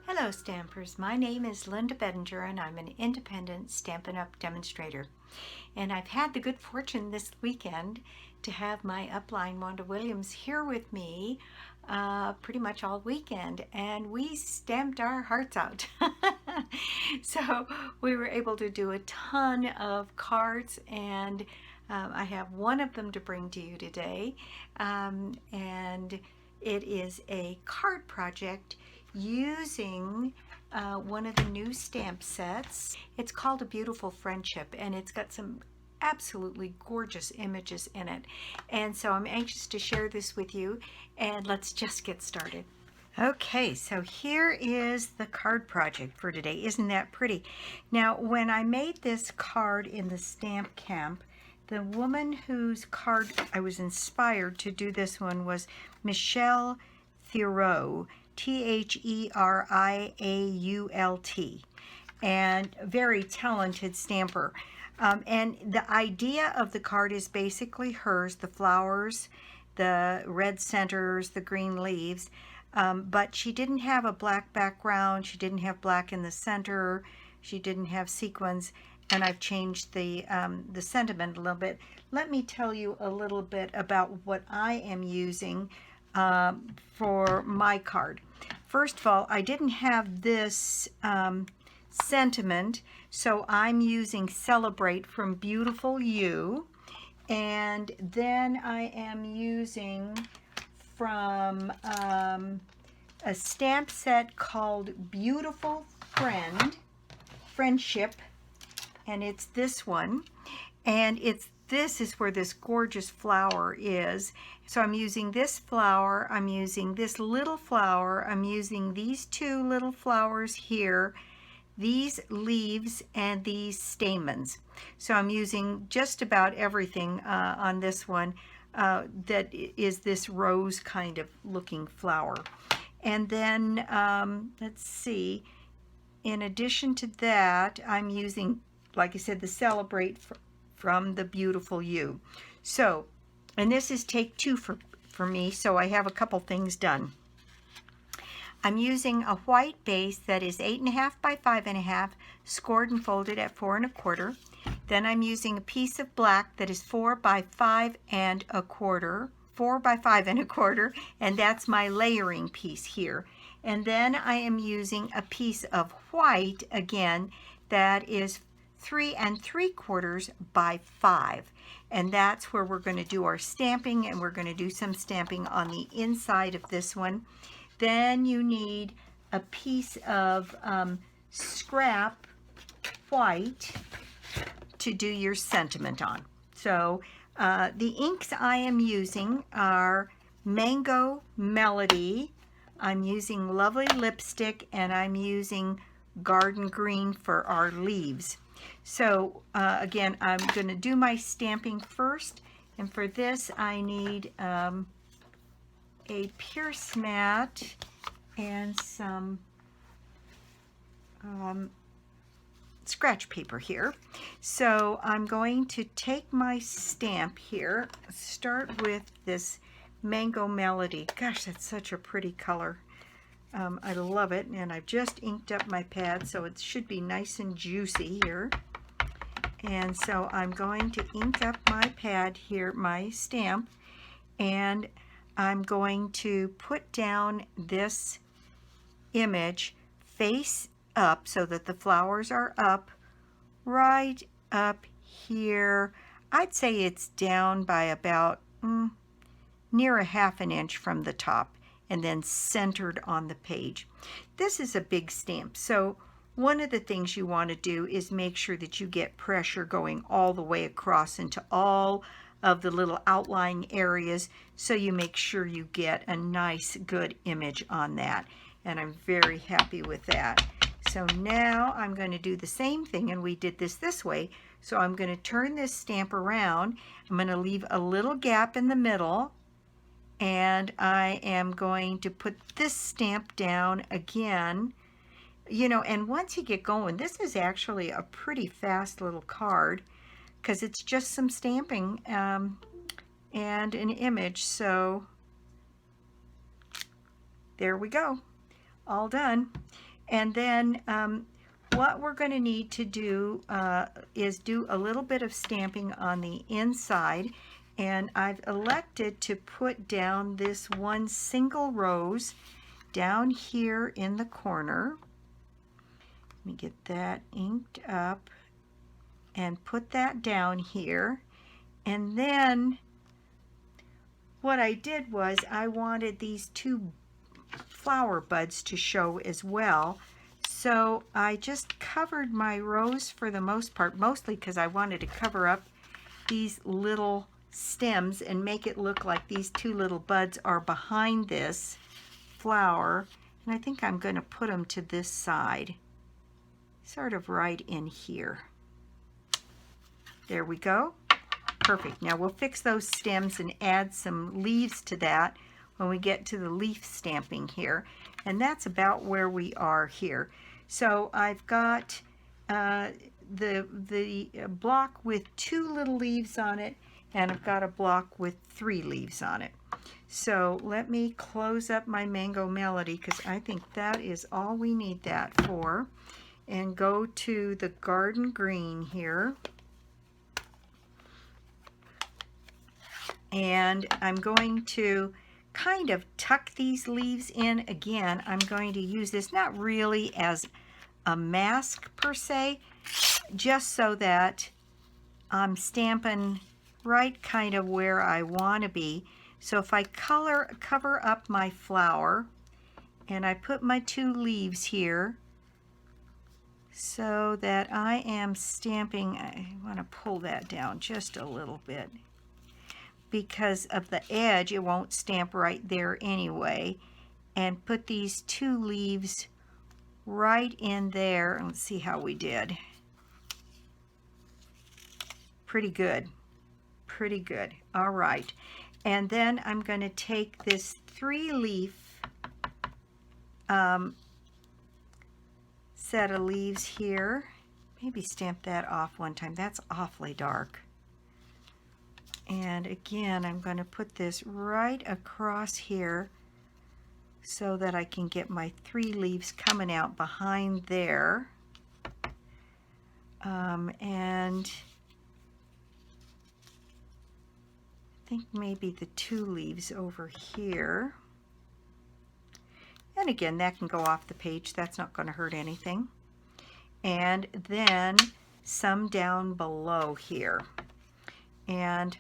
Hello Stampers, my name is Linda Bedinger and I'm an independent Stampin' Up! Demonstrator. And I've had the good fortune this weekend to have my upline Wanda Williams here with me pretty much all weekend, and we stamped our hearts out. So we were able to do a ton of cards, and I have one of them to bring to you today, and it is a card project using one of the new stamp sets. It's called A Beautiful Friendship, and it's got some absolutely gorgeous images in it. And so I'm anxious to share this with you, and let's just get started. Okay, so here is the card project for today. Isn't that pretty? Now, when I made this card in the stamp camp, the woman whose card I was inspired to do this one was Michelle Theroux, Theriault, and very talented stamper. And the idea of the card is basically hers, the flowers, the red centers, the green leaves, but she didn't have a black background, she didn't have black in the center, she didn't have sequins, and I've changed the sentiment a little bit. Let me tell you a little bit about what I am using for my card. First of all, I didn't have this sentiment, so I'm using Celebrate from Beautiful You, and then I am using from a stamp set called Beautiful Friendship, and it's this one, and this is where this gorgeous flower is. So I'm using this flower, I'm using this little flower, I'm using these two little flowers here, these leaves, and these stamens. So I'm using just about everything on this one that is this rose kind of looking flower. And then let's see, in addition to that, I'm using, like I said, the Celebrate from the Beautiful You. So, and this is take two for me, so I have a couple things done. I'm using a white base that is 8.5 by 5.5, scored and folded at 4 1/4. Then I'm using a piece of black that is 4 by 5 1/4, 4 by 5 1/4, and that's my layering piece here. And then I am using a piece of white again that is 3 3/4 by 5, and that's where we're going to do our stamping, and we're going to do some stamping on the inside of this one. Then you need a piece of scrap white to do your sentiment on. So the inks I am using are Mango Melody, I'm using Lovely Lipstick, and I'm using Garden Green for our leaves. So again, I'm going to do my stamping first, and for this I need a Pierce mat and some scratch paper here. So I'm going to take my stamp here, start with this Mango Melody. Gosh, that's such a pretty color. I love it, and I've just inked up my pad, so it should be nice and juicy here. And so I'm going to ink up my pad here, my stamp, and I'm going to put down this image face up so that the flowers are up, right up here. I'd say it's down by about near 1/2 inch from the top, and then centered on the page. This is a big stamp, so one of the things you want to do is make sure that you get pressure going all the way across into all of the little outlying areas, so you make sure you get a nice good image on that, and I'm very happy with that. So now I'm going to do the same thing, and we did this way, so I'm going to turn this stamp around. I'm going to leave a little gap in the middle, and I am going to put this stamp down again. You know, and once you get going, this is actually a pretty fast little card because it's just some stamping and an image. So there we go, all done. And then what we're going to need to do is do a little bit of stamping on the inside. And I've elected to put down this one single rose down here in the corner. Let me get that inked up and put that down here. And then what I did was I wanted these two flower buds to show as well. So I just covered my rose for the most part, mostly because I wanted to cover up these little stems and make it look like these two little buds are behind this flower. And I think I'm going to put them to this side, sort of right in here. There we go. Perfect. Now we'll fix those stems and add some leaves to that when we get to the leaf stamping here. And that's about where we are here. So I've got the block with 2 little leaves on it, and I've got a block with 3 leaves on it. So let me close up my Mango Melody, because I think that is all we need that for. And go to the Garden Green here. And I'm going to kind of tuck these leaves in. Again, I'm going to use this not really as a mask per se, just so that I'm stamping right kind of where I want to be. So if I cover up my flower and I put my 2 leaves here so that I am stamping, I want to pull that down just a little bit. Because of the edge, it won't stamp right there anyway. And put these 2 leaves right in there. Let's see how we did. Pretty good. Pretty good. All right. And then I'm going to take this 3-leaf set of leaves here. Maybe stamp that off one time. That's awfully dark. And again, I'm going to put this right across here so that I can get my 3 leaves coming out behind there. And I think maybe the 2 leaves over here. And again, that can go off the page. That's not going to hurt anything. And then some down below here. And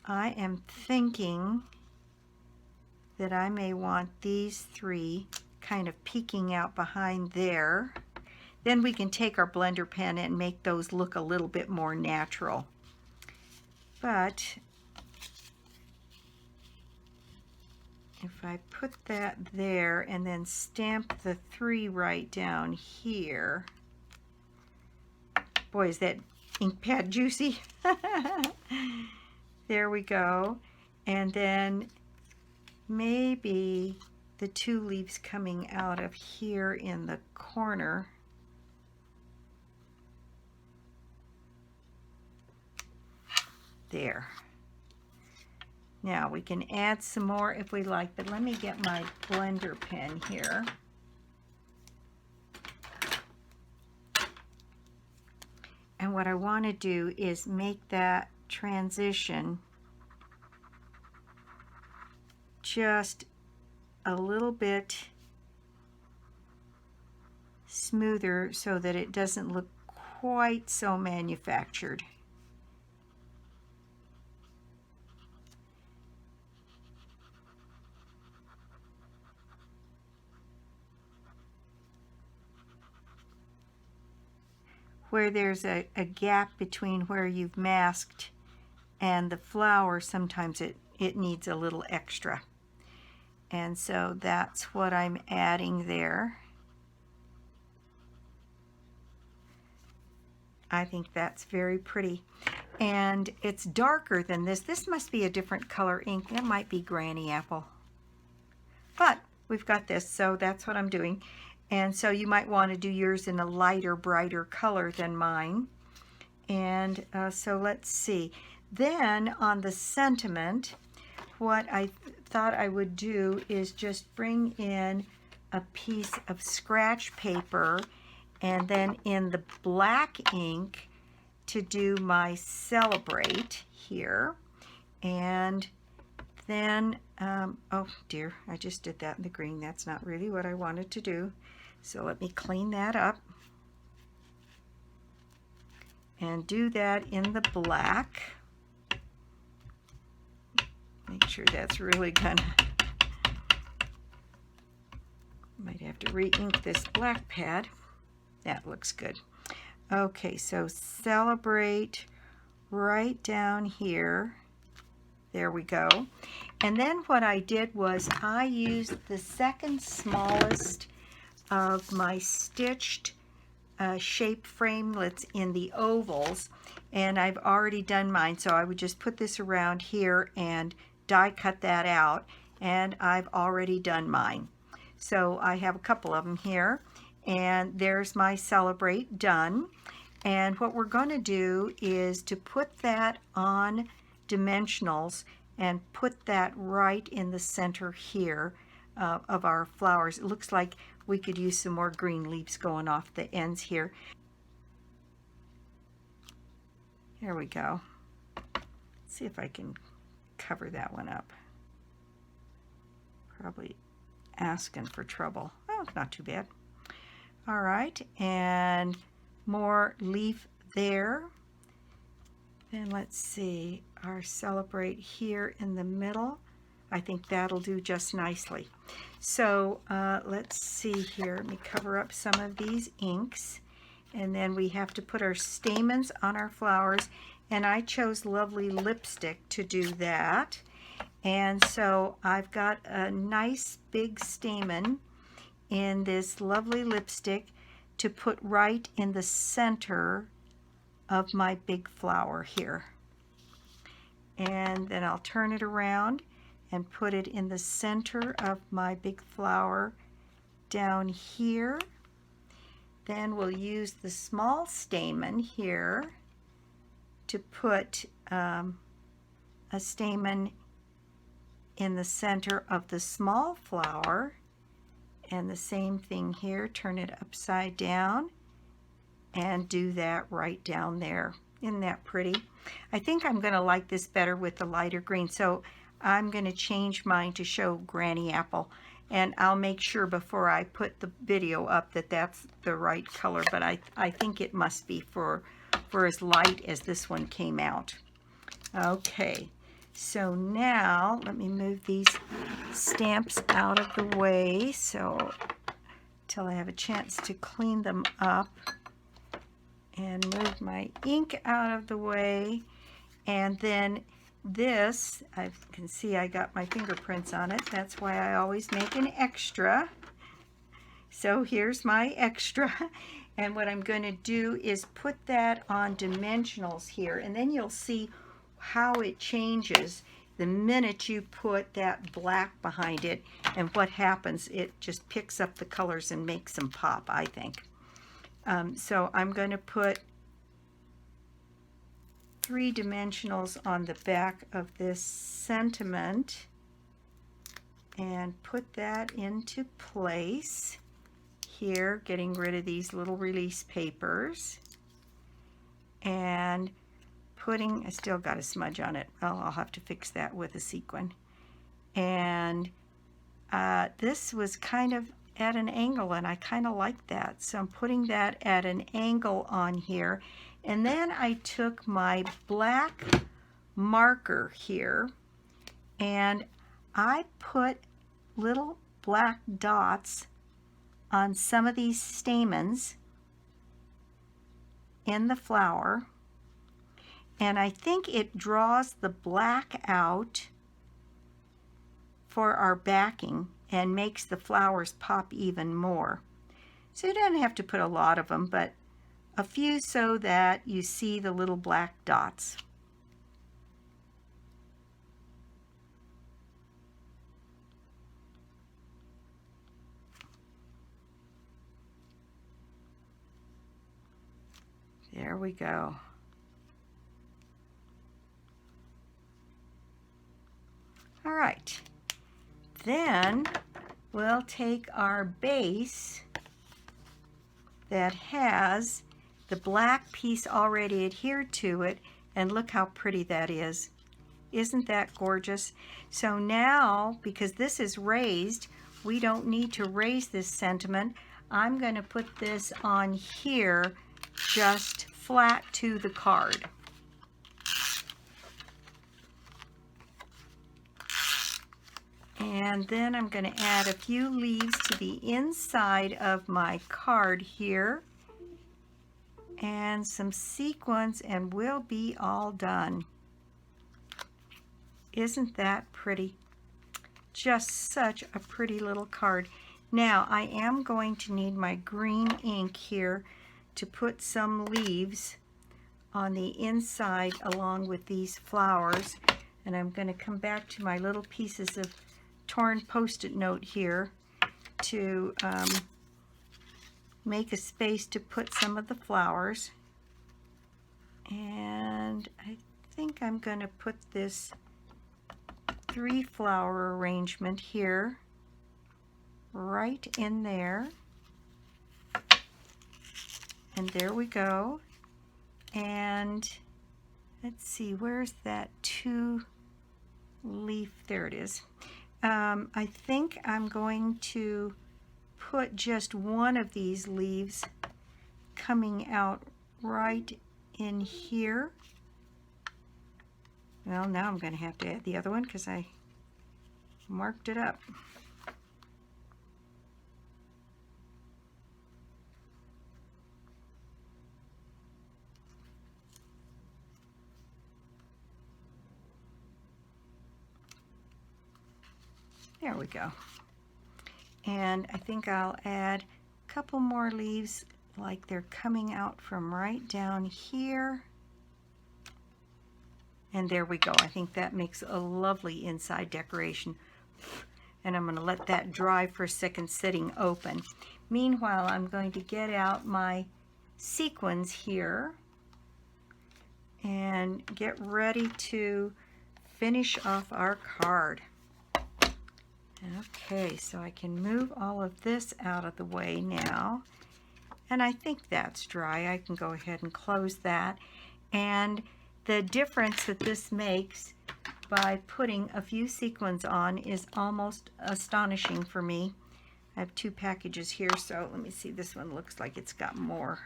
I am thinking that I may want these 3 kind of peeking out behind there. Then we can take our blender pen and make those look a little bit more natural. But if I put that there and then stamp the 3 right down here, boy, is that ink pad juicy. There we go. And then maybe the 2 leaves coming out of here in the corner. There. Now we can add some more if we like, but let me get my blender pen here. And what I want to do is make that transition just a little bit smoother so that it doesn't look quite so manufactured. Where there's a gap between where you've masked and the flower, sometimes it needs a little extra. And so that's what I'm adding there. I think that's very pretty. And it's darker than this. This must be a different color ink. That might be Granny Apple. But we've got this, so that's what I'm doing. And so you might want to do yours in a lighter, brighter color than mine. And so let's see. Then on the sentiment, what I thought I would do is just bring in a piece of scratch paper and then in the black ink to do my Celebrate here. And then, oh dear, I just did that in the green. That's not really what I wanted to do. So let me clean that up and do that in the black. Make sure that's really gonna, might have to re-ink this black pad. That looks good. Okay, so Celebrate right down here. There we go. And then what I did was I used the second smallest of my stitched shape framelits in the ovals, and I've already done mine, so I would just put this around here and die cut that out, and I've already done mine. So I have a couple of them here, and there's my Celebrate done. And what we're going to do is to put that on dimensionals and put that right in the center here of our flowers. It looks like we could use some more green leaves going off the ends here. Here we go. Let's see if I can cover that one up. Probably asking for trouble. Oh, not too bad. All right, and more leaf there. Then let's see, our Celebrate here in the middle. I think that'll do just nicely. So let's see here. Let me cover up some of these inks. And then we have to put our stamens on our flowers. And I chose Lovely Lipstick to do that. And so I've got a nice big stamen in this Lovely Lipstick to put right in the center of my big flower here. And then I'll turn it around and put it in the center of my big flower down here. Then we'll use the small stamen here to put a stamen in the center of the small flower. And the same thing here, turn it upside down and do that right down there. Isn't that pretty? I think I'm going to like this better with the lighter green, so I'm going to change mine to show Granny Apple, and I'll make sure before I put the video up that that's the right color, but I think it must be for as light as this one came out. Okay, so now let me move these stamps out of the way so till I have a chance to clean them up, and move my ink out of the way. And then this, I can see I got my fingerprints on it. That's why I always make an extra. So here's my extra. And what I'm going to do is put that on dimensionals here, and then you'll see how it changes the minute you put that black behind it, and what happens, it just picks up the colors and makes them pop, I think. So I'm going to put 3 dimensionals on the back of this sentiment and put that into place here, getting rid of these little release papers and putting, I still got a smudge on it. Well, I'll have to fix that with a sequin. And this was kind of at an angle, and I kind of like that, so I'm putting that at an angle on here. And then I took my black marker here and I put little black dots on some of these stamens in the flower, and I think it draws the black out for our backing and makes the flowers pop even more. So you don't have to put a lot of them, but a few so that you see the little black dots. There we go. All right. Then we'll take our base that has the black piece already adhered to it, and look how pretty that is. Isn't that gorgeous? So now, because this is raised, we don't need to raise this sentiment. I'm going to put this on here just flat to the card. And then I'm going to add a few leaves to the inside of my card here, and some sequins, and we'll be all done. Isn't that pretty? Just such a pretty little card. Now I am going to need my green ink here to put some leaves on the inside along with these flowers, and I'm going to come back to my little pieces of torn post-it note here to make a space to put some of the flowers. And I think I'm going to put this 3-flower arrangement here right in there, and there we go. And let's see, where's that 2-leaf? There it is. I think I'm going to put just one of these leaves coming out right in here. Well, now I'm going to have to add the other one because I marked it up. There we go. And I think I'll add a couple more leaves like they're coming out from right down here. And there we go. I think that makes a lovely inside decoration. And I'm going to let that dry for a second sitting open. Meanwhile, I'm going to get out my sequins here and get ready to finish off our card. Okay, so I can move all of this out of the way now. And I think that's dry. I can go ahead and close that. And the difference that this makes by putting a few sequins on is almost astonishing for me. I have 2 packages here, so let me see. This one looks like it's got more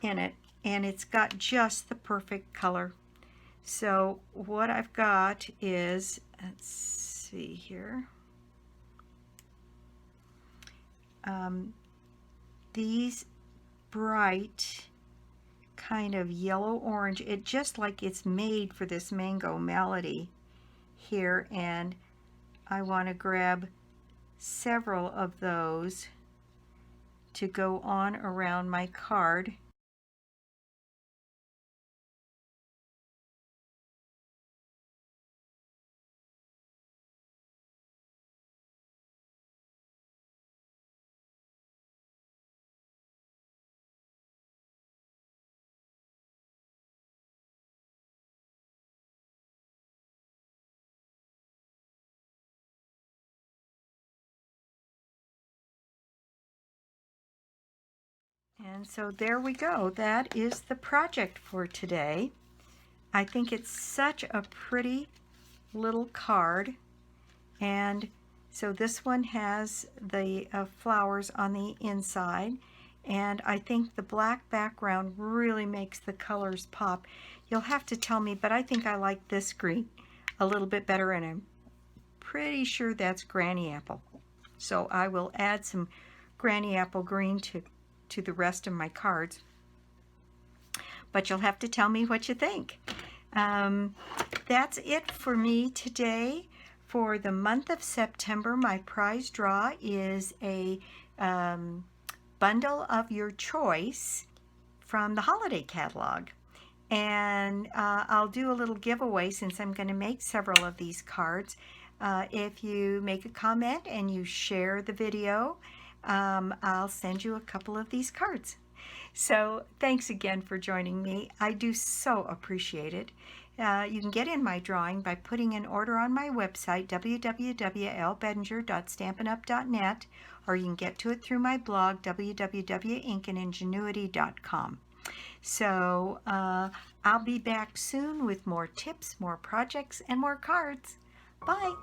in it, and it's got just the perfect color. So what I've got is, let's see here, these bright kind of yellow orange, it just like it's made for this mango melody here, and I want to grab several of those to go on around my card. And so there we go. That is the project for today. I think it's such a pretty little card. And so this one has the flowers on the inside. And I think the black background really makes the colors pop. You'll have to tell me, but I think I like this green a little bit better, and I'm pretty sure that's Granny Apple. So I will add some Granny Apple green to the rest of my cards, but you'll have to tell me what you think. That's it for me today. For the month of September, my prize draw is a bundle of your choice from the holiday catalog, and I'll do a little giveaway since I'm going to make several of these cards. If you make a comment and you share the video, I'll send you a couple of these cards. So thanks again for joining me. I do so appreciate it. you can get in my drawing by putting an order on my website, www.lbedinger.stampinup.net, or you can get to it through my blog, www.ingenuity.com. So I'll be back soon with more tips, more projects, and more cards. Bye!